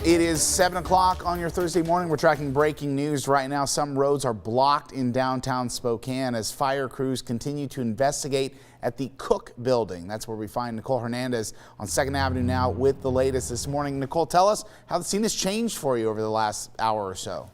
It is 7 o'clock on your Thursday morning. We're tracking breaking news right now. Some roads are blocked in downtown Spokane as fire crews continue to investigate at the Cook building. That's where we find Nicole Hernandez on 2nd Avenue now with the latest this morning. Nicole, tell us how the scene has changed for you over the last hour or so.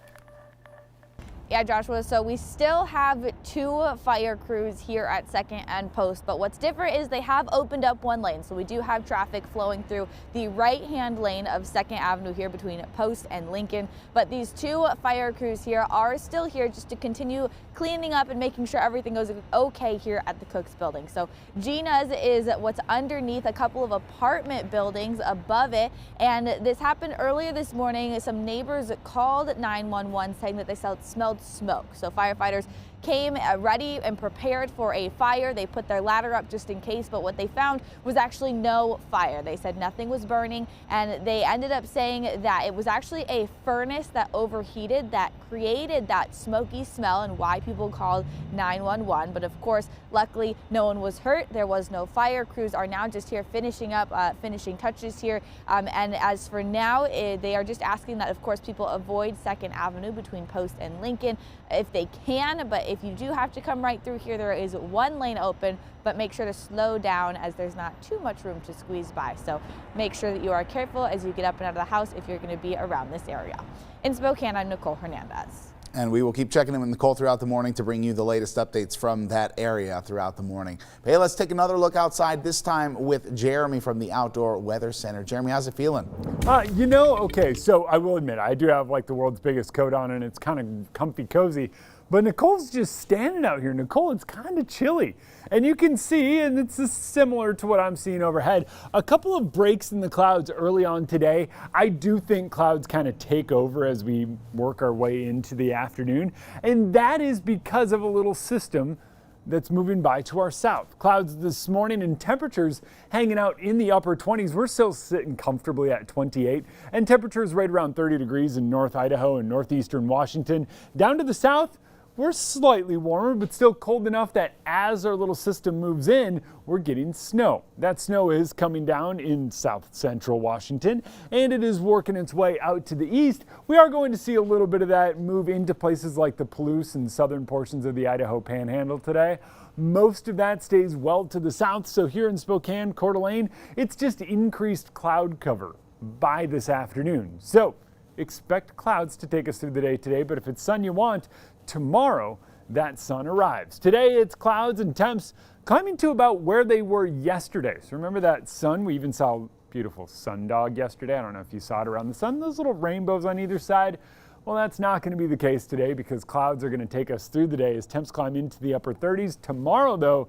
Yeah, Joshua, so we still have 2 fire crews here at 2nd and Post, but what's different is they have opened up 1 lane. So we do have traffic flowing through the right-hand lane of 2nd Avenue here between Post and Lincoln. But these 2 fire crews here are still here just to continue cleaning up and making sure everything goes okay here at the Cook's building. So Gina's is what's underneath a couple of apartment buildings above it. And this happened earlier this morning. Some neighbors called 911 saying that they smelled smoke. So firefighters came ready and prepared for a fire. They put their ladder up just in case, but what they found was actually no fire. They said nothing was burning, and they ended up saying that it was actually a furnace that overheated that created that smoky smell and why people called 911. But of course, luckily no one was hurt. There was no fire. Crews are now just here finishing up, finishing touches here. And as for now, they are just asking that, of course, people avoid 2nd Avenue between Post and Lincoln if they can. But if you do have to come right through here, there is 1 lane open, but make sure to slow down as there's not too much room to squeeze by. So make sure that you are careful as you get up and out of the house if you're going to be around this area. In Spokane, I'm Nicole Hernandez. And we will keep checking in with Nicole throughout the morning to bring you the latest updates from that area throughout the morning. But hey, let's take another look outside, this time with Jeremy from the Outdoor Weather Center. Jeremy, how's it feeling? Okay, so I will admit, I do have like the world's biggest coat on and it's kind of comfy cozy. But Nicole's just standing out here. Nicole, it's kind of chilly. And you can see, and it's similar to what I'm seeing overhead, a couple of breaks in the clouds early on today. I do think clouds kind of take over as we work our way into the afternoon. And that is because of a little system that's moving by to our south. Clouds this morning and temperatures hanging out in the upper 20s. We're still sitting comfortably at 28 and temperatures right around 30 degrees in North Idaho and northeastern Washington. Down to the south, we're slightly warmer, but still cold enough that as our little system moves in, we're getting snow. That snow is coming down in south central Washington, and it is working its way out to the east. We are going to see a little bit of that move into places like the Palouse and southern portions of the Idaho Panhandle today. Most of that stays well to the south, so here in Spokane, Coeur d'Alene, it's just increased cloud cover by this afternoon. So expect clouds to take us through the day today, but if it's sun you want, tomorrow that sun arrives. Today it's clouds and temps climbing to about where they were yesterday. So remember that sun? We even saw a beautiful sundog yesterday. I don't know if you saw it around the sun, those little rainbows on either side. Well, that's not going to be the case today because clouds are going to take us through the day as temps climb into the upper 30s. Tomorrow though,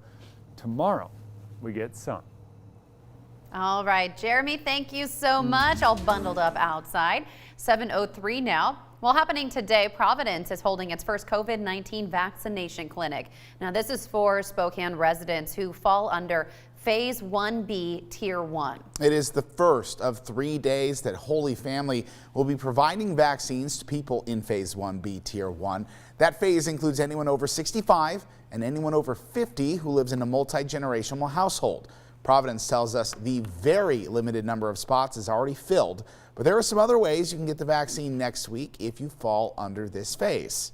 we get sun. All right, Jeremy, thank you so much. All bundled up outside. 7:03 now. Well, happening today, Providence is holding its first COVID-19 vaccination clinic. Now, this is for Spokane residents who fall under Phase 1B Tier 1. It is the first of 3 days that Holy Family will be providing vaccines to people in Phase 1B Tier 1. That phase includes anyone over 65 and anyone over 50 who lives in a multi-generational household. Providence tells us the very limited number of spots is already filled, but there are some other ways you can get the vaccine next week if you fall under this phase.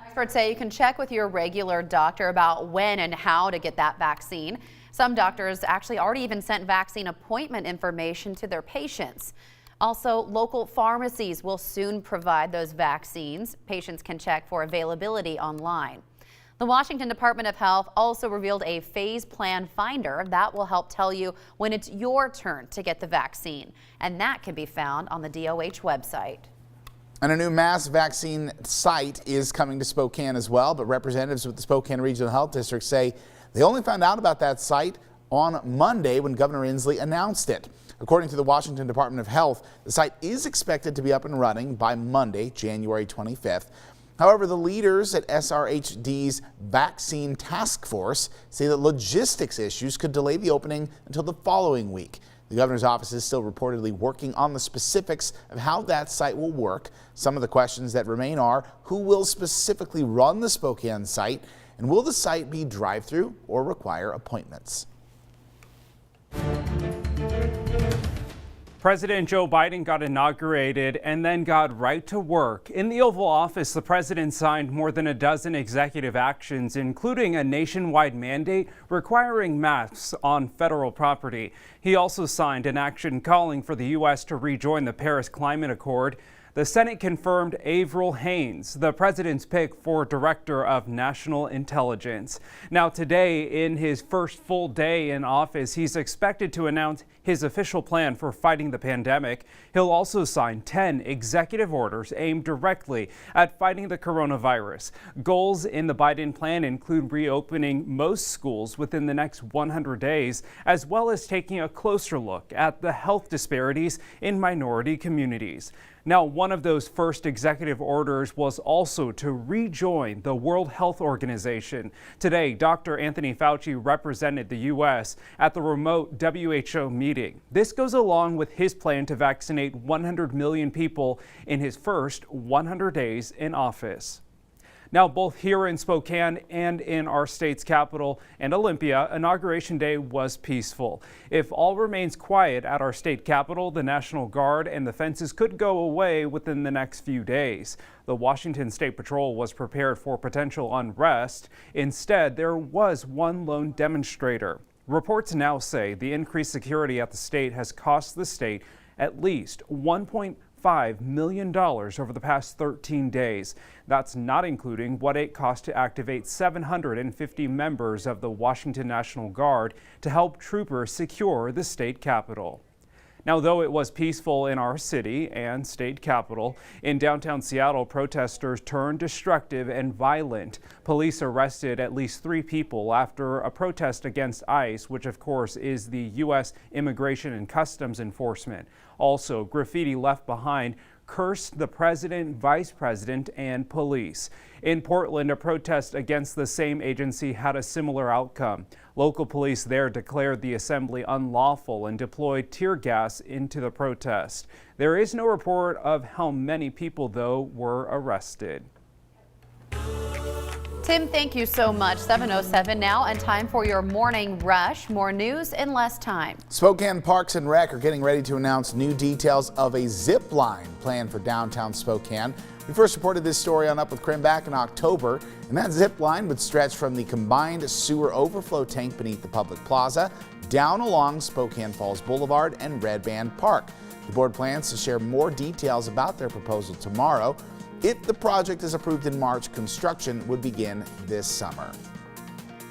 Experts say you can check with your regular doctor about when and how to get that vaccine. Some doctors actually already even sent vaccine appointment information to their patients. Also, local pharmacies will soon provide those vaccines. Patients can check for availability online. The Washington Department of Health also revealed a phase plan finder that will help tell you when it's your turn to get the vaccine. And that can be found on the DOH website. And a new mass vaccine site is coming to Spokane as well, but representatives with the Spokane Regional Health District say they only found out about that site on Monday when Governor Inslee announced it. According to the Washington Department of Health, the site is expected to be up and running by Monday, January 25th. However, the leaders at SRHD's Vaccine Task Force say that logistics issues could delay the opening until the following week. The governor's office is still reportedly working on the specifics of how that site will work. Some of the questions that remain are, who will specifically run the Spokane site, and will the site be drive-through or require appointments? President Joe Biden got inaugurated and then got right to work. In the Oval Office, the president signed more than a dozen executive actions, including a nationwide mandate requiring masks on federal property. He also signed an action calling for the U.S. to rejoin the Paris Climate Accord. The Senate confirmed Avril Haines, the president's pick for Director of National Intelligence. Now today, in his first full day in office, he's expected to announce his official plan for fighting the pandemic. He'll also sign 10 executive orders aimed directly at fighting the coronavirus. Goals in the Biden plan include reopening most schools within the next 100 days, as well as taking a closer look at the health disparities in minority communities. Now, one of those first executive orders was also to rejoin the World Health Organization. Today, Dr. Anthony Fauci represented the U.S. at the remote WHO meeting. This goes along with his plan to vaccinate 100 million people in his first 100 days in office. Now, both here in Spokane and in our state's capital and Olympia, Inauguration Day was peaceful. If all remains quiet at our state capital, the National Guard and the fences could go away within the next few days. The Washington State Patrol was prepared for potential unrest. Instead, there was one lone demonstrator. Reports now say the increased security at the state has cost the state at least $1.5 million over the past 13 days. That's not including what it cost to activate 750 members of the Washington National Guard to help troopers secure the state capitol. Now, though it was peaceful in our city and state capital, in downtown Seattle, protesters turned destructive and violent. Police arrested at least 3 people after a protest against ICE, which of course is the U.S. Immigration and Customs Enforcement. Also, graffiti left behind cursed the president, vice president, and police. In Portland, a protest against the same agency had a similar outcome. Local police there declared the assembly unlawful and deployed tear gas into the protest. There is no report of how many people, though, were arrested. Tim, thank you so much. 7:07 now, and time for your morning rush. More news in less time. Spokane Parks and Rec are getting ready to announce new details of a zip line planned for downtown Spokane. We first reported this story on Up with KREM back in October, and that zip line would stretch from the combined sewer overflow tank beneath the public plaza down along Spokane Falls Boulevard and Red Band Park. The board plans to share more details about their proposal tomorrow. If the project is approved in March, construction would begin this summer.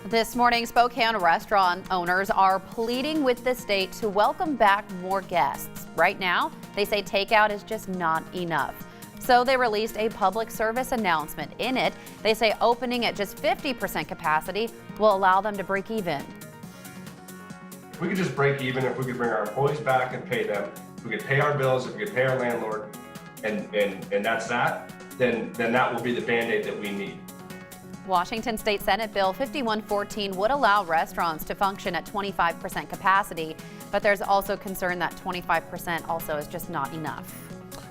This morning, Spokane restaurant owners are pleading with the state to welcome back more guests. Right now, they say takeout is just not enough. So they released a public service announcement. In it, they say opening at just 50% capacity will allow them to break even. If we could just break even, if we could bring our employees back and pay them, if we could pay our bills, if we could pay our landlord, and that's that, then that will be the Band-Aid that we need. Washington State Senate Bill 5114 would allow restaurants to function at 25% capacity, but there's also concern that 25% also is just not enough.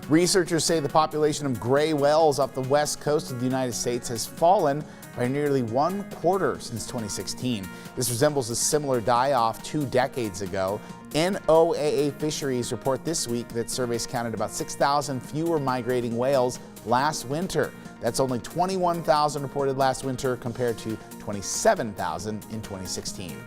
Researchers say the population of gray whales off the west coast of the United States has fallen by nearly 1/4 since 2016. This resembles a similar die-off 2 decades ago. NOAA Fisheries report this week that surveys counted about 6,000 fewer migrating whales last winter. That's only 21,000 reported last winter compared to 27,000 in 2016.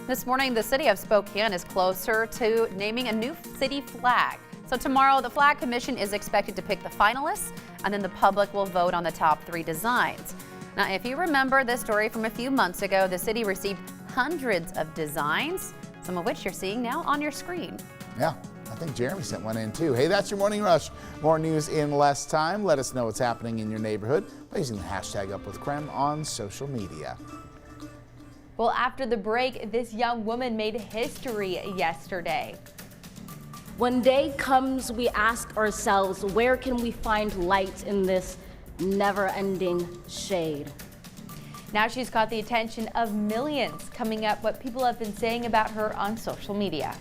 This morning, the city of Spokane is closer to naming a new city flag. So tomorrow, the Flag Commission is expected to pick the finalists, and then the public will vote on the top 3 designs. Now, if you remember this story from a few months ago, the city received hundreds of designs, some of which you're seeing now on your screen. Yeah, I think Jeremy sent one in too. Hey, that's your morning rush. More news in less time. Let us know what's happening in your neighborhood by using the hashtag #UpWithKREM on social media. Well, after the break, this young woman made history yesterday. When day comes, we ask ourselves, where can we find light in this never-ending shade? Now she's caught the attention of millions. Coming up, what people have been saying about her on social media.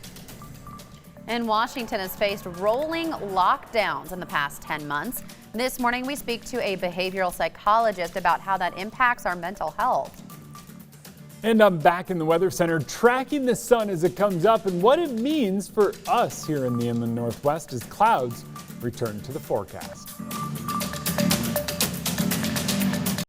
And Washington has faced rolling lockdowns in the past 10 months. This morning, we speak to a behavioral psychologist about how that impacts our mental health. And I'm back in the Weather Center tracking the sun as it comes up and what it means for us here in the inland Northwest as clouds return to the forecast.